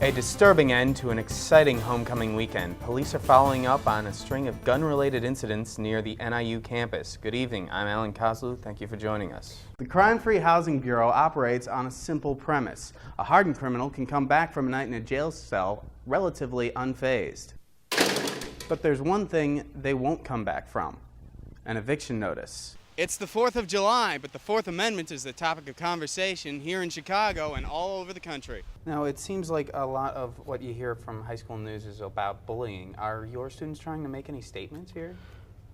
A disturbing end to an exciting homecoming weekend. Police are following up on a string of gun-related incidents near the NIU campus. Good evening, I'm Alan Kozeluh. Thank you for joining us. The Crime-Free Housing Bureau operates on a simple premise. A hardened criminal can come back from a night in a jail cell relatively unfazed. But there's one thing they won't come back from: an eviction notice. It's the 4th of July, but the Fourth Amendment is the topic of conversation here in Chicago and all over the country. Now, it seems like a lot of what you hear from high school news is about bullying. Are your students trying to make any statements here?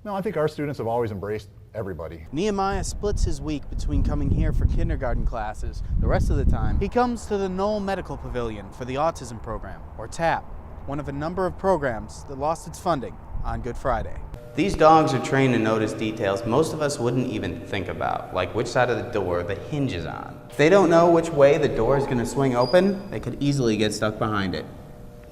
No, I think our students have always embraced everybody. Nehemiah splits his week between coming here for kindergarten classes. The rest of the time, he comes to the Knoll Medical Pavilion for the Autism Program, or TAP, one of a number of programs that lost its funding on Good Friday. These dogs are trained to notice details most of us wouldn't even think about, like which side of the door the hinge is on. If they don't know which way the door is going to swing open, they could easily get stuck behind it.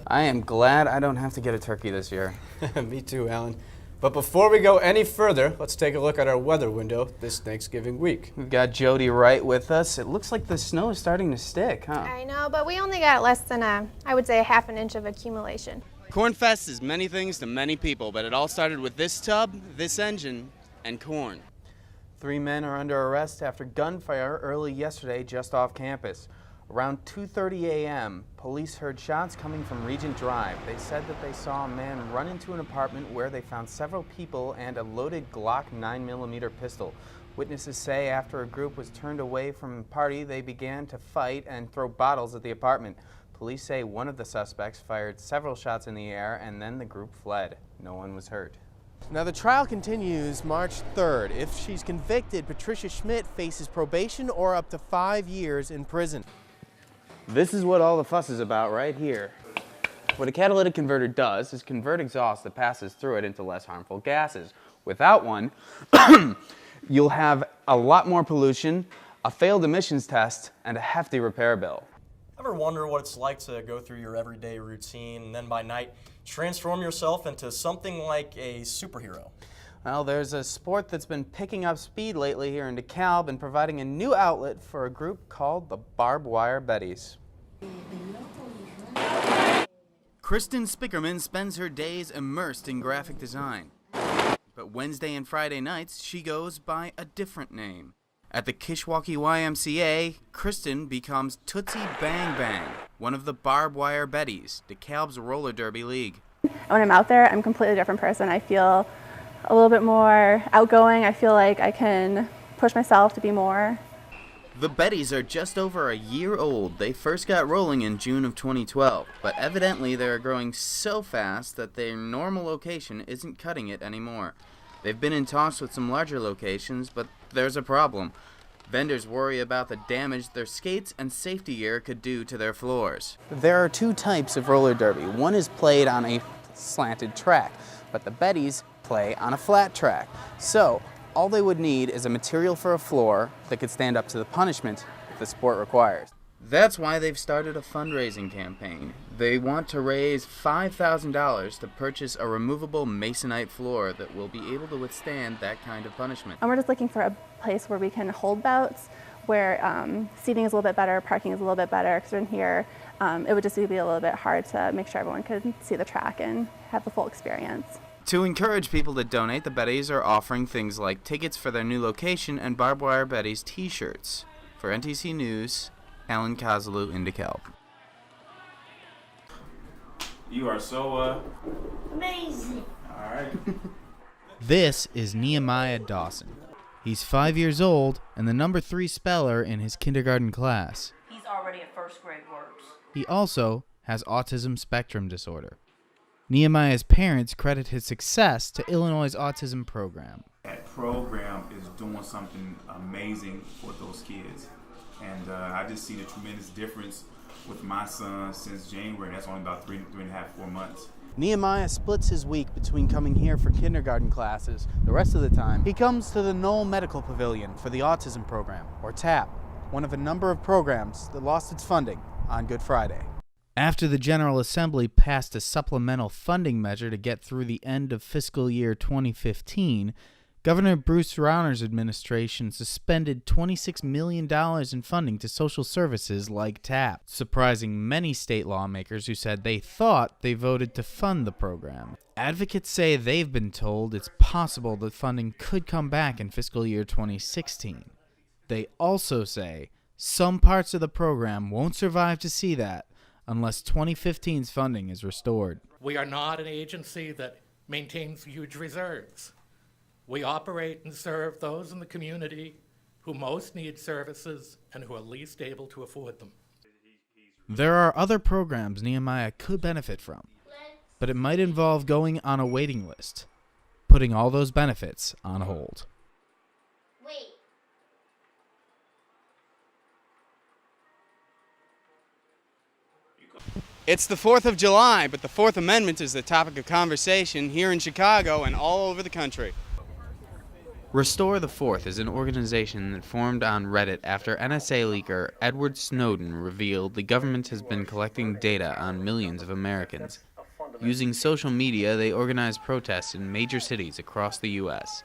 I am glad I don't have to get a turkey this year. Me too, Alan. But before we go any further, let's take a look at our weather window this Thanksgiving week. We've got Jody Wright with us. It looks like the snow is starting to stick, huh? I know, but we only got less than I would say, a half an inch of accumulation. Cornfest is many things to many people, but it all started with this tub, this engine, and corn. 3 men are under arrest after gunfire early yesterday just off campus. Around 2:30 a.m., police heard shots coming from Regent Drive. They said that they saw a man run into an apartment where they found several people and a loaded Glock 9mm pistol. Witnesses say after a group was turned away from a party, they began to fight and throw bottles at the apartment. Police say one of the suspects fired several shots in the air and then the group fled. No one was hurt. Now the trial continues March 3rd. If she's convicted, Patricia Schmidt faces probation or up to 5 years in prison. This is what all the fuss is about right here. What a catalytic converter does is convert exhaust that passes through it into less harmful gases. Without one, you'll have a lot more pollution, a failed emissions test, and a hefty repair bill. Ever wonder what it's like to go through your everyday routine and then by night transform yourself into something like a superhero? Well, there's a sport that's been picking up speed lately here in DeKalb and providing a new outlet for a group called the Barbed Wire Betties. Kristen Spickerman spends her days immersed in graphic design. But Wednesday and Friday nights, she goes by a different name. At the Kishwaukee YMCA, Kristen becomes Tootsie Bang Bang, one of the Barbed Wire Betties, DeKalb's roller derby league. When I'm out there, I'm a completely different person. I feel a little bit more outgoing. I feel like I can push myself to be more. The Betties are just over a year old. They first got rolling in June of 2012, but evidently they're growing so fast that their normal location isn't cutting it anymore. They've been in talks with some larger locations, but there's a problem. Vendors worry about the damage their skates and safety gear could do to their floors. There are two types of roller derby. One is played on a slanted track, but the Betties play on a flat track. So, all they would need is a material for a floor that could stand up to the punishment the sport requires. That's why they've started a fundraising campaign. They want to raise $5,000 to purchase a removable masonite floor that will be able to withstand that kind of punishment. And we're just looking for a place where we can hold bouts, where seating is a little bit better, parking is a little bit better, because in here it would just be a little bit hard to make sure everyone could see the track and have the full experience. To encourage people to donate, the Betties are offering things like tickets for their new location and Barbed Wire Betties t-shirts. For NTC News, Alan Kozeluh in DeKalb. You are so, amazing. All right. This is Nehemiah Dawson. He's 5 years old and the number 3 speller in his kindergarten class. He's already at first grade words. He also has autism spectrum disorder. Nehemiah's parents credit his success to Illinois' autism program. That program is doing something amazing for those kids. And I just see the tremendous difference with my son since January. That's only about 3.5, 4 months. Nehemiah splits his week between coming here for kindergarten classes. The rest of the time, he comes to the Knoll Medical Pavilion for the Autism Program, or TAP, one of a number of programs that lost its funding on Good Friday. After the General Assembly passed a supplemental funding measure to get through the end of fiscal year 2015, Governor Bruce Rauner's administration suspended $26 million in funding to social services like TAP, surprising many state lawmakers who said they thought they voted to fund the program. Advocates say they've been told it's possible that funding could come back in fiscal year 2016. They also say some parts of the program won't survive to see that unless 2015's funding is restored. We are not an agency that maintains huge reserves. We operate and serve those in the community who most need services and who are least able to afford them. There are other programs Nehemiah could benefit from, but it might involve going on a waiting list, putting all those benefits on hold. Wait. It's the 4th of July, but the Fourth Amendment is the topic of conversation here in Chicago and all over the country. Restore the Fourth is an organization that formed on Reddit after NSA leaker Edward Snowden revealed the government has been collecting data on millions of Americans. Using social media, they organize protests in major cities across the U.S.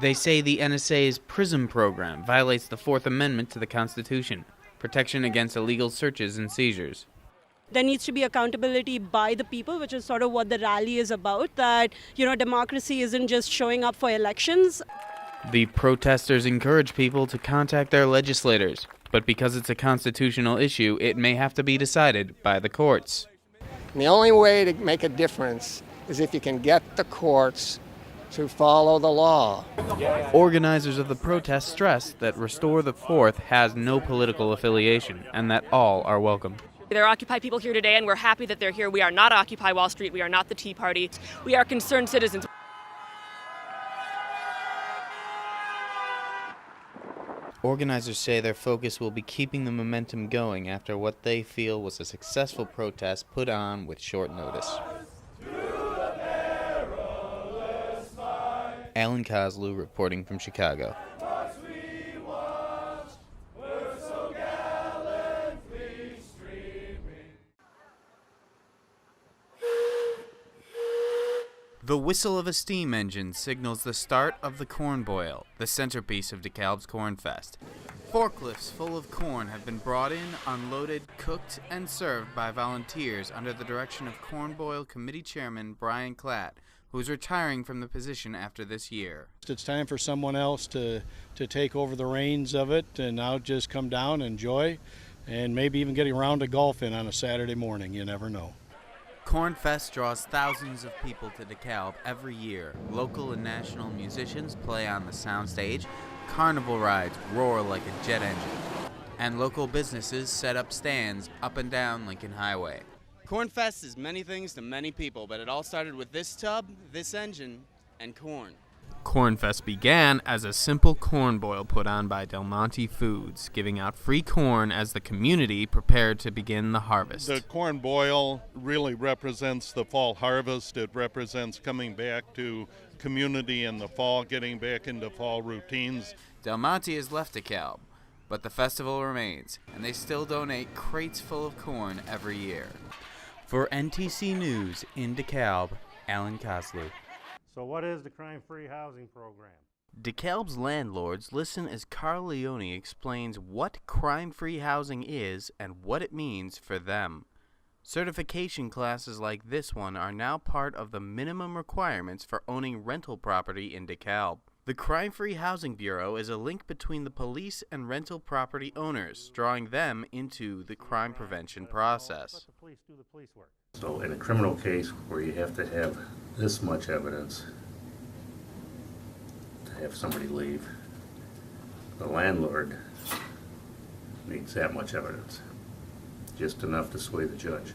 They say the NSA's PRISM program violates the Fourth Amendment to the Constitution, protection against illegal searches and seizures. There needs to be accountability by the people, which is sort of what the rally is about, that, democracy isn't just showing up for elections. The protesters encourage people to contact their legislators, but because it's a constitutional issue, it may have to be decided by the courts. And the only way to make a difference is if you can get the courts to follow the law. Organizers of the protest stress that Restore the Fourth has no political affiliation and that all are welcome. There are Occupy people here today, and we're happy that they're here. We are not Occupy Wall Street. We are not the Tea Party. We are concerned citizens. Organizers say their focus will be keeping the momentum going after what they feel was a successful protest put on with short notice. Alan Kozeluh reporting from Chicago. The whistle of a steam engine signals the start of the corn boil, the centerpiece of DeKalb's Corn Fest. Forklifts full of corn have been brought in, unloaded, cooked, and served by volunteers under the direction of Corn Boil Committee Chairman Brian Klatt, who is retiring from the position after this year. It's time for someone else to take over the reins of it, and I'll just come down, enjoy, and maybe even getting around to golfing on a Saturday morning. You never know. Corn Fest draws thousands of people to DeKalb every year. Local and national musicians play on the soundstage, carnival rides roar like a jet engine, and local businesses set up stands up and down Lincoln Highway. Corn Fest is many things to many people, but it all started with this tub, this engine, and corn. Corn Fest began as a simple corn boil put on by Del Monte Foods, giving out free corn as the community prepared to begin the harvest. The corn boil really represents the fall harvest. It represents coming back to community in the fall, getting back into fall routines. Del Monte has left DeKalb, but the festival remains, and they still donate crates full of corn every year. For NTC News in DeKalb, Alan Kozeluh. So what is the crime-free housing program? DeKalb's landlords listen as Carl Leone explains what crime-free housing is and what it means for them. Certification classes like this one are now part of the minimum requirements for owning rental property in DeKalb. The Crime-Free Housing Bureau is a link between the police and rental property owners, drawing them into the crime prevention process. Let the police do the police work. So in a criminal case where you have to have this much evidence to have somebody leave, the landlord needs that much evidence, just enough to sway the judge.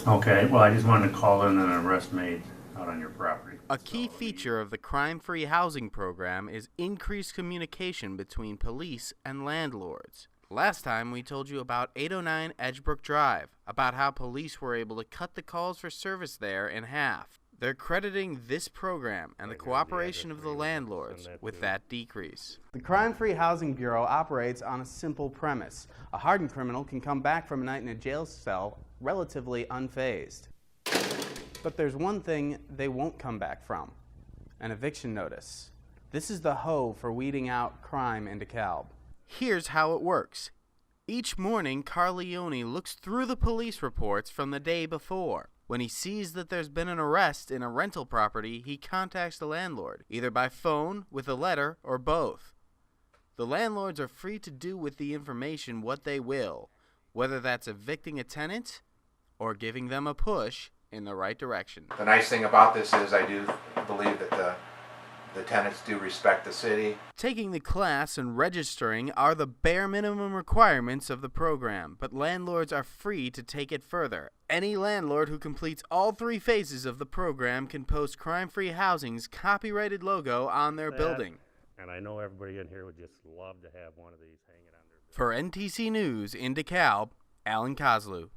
Okay, well, I just wanted to call in an arrest made out on your property. A key feature of the crime-free housing program is increased communication between police and landlords. Last time we told you about 809 Edgebrook Drive, about how police were able to cut the calls for service there in half. They're crediting this program and the cooperation of the landlords with that decrease. The Crime-Free Housing Bureau operates on a simple premise. A hardened criminal can come back from a night in a jail cell relatively unfazed. But there's one thing they won't come back from: an eviction notice. This is the hoe for weeding out crime in DeKalb. Here's how it works. Each morning, Carleone looks through the police reports from the day before. When he sees that there's been an arrest in a rental property, he contacts the landlord, either by phone, with a letter, or both. The landlords are free to do with the information what they will, whether that's evicting a tenant or giving them a push in the right direction. The nice thing about this is I do believe that the tenants do respect the city. Taking the class and registering are the bare minimum requirements of the program, but landlords are free to take it further. Any landlord who completes all 3 phases of the program can post Crime-Free Housing's copyrighted logo on their building. And I know everybody in here would just love to have one of these hanging on their building. For NTC News in DeKalb, Alan Kozeluh.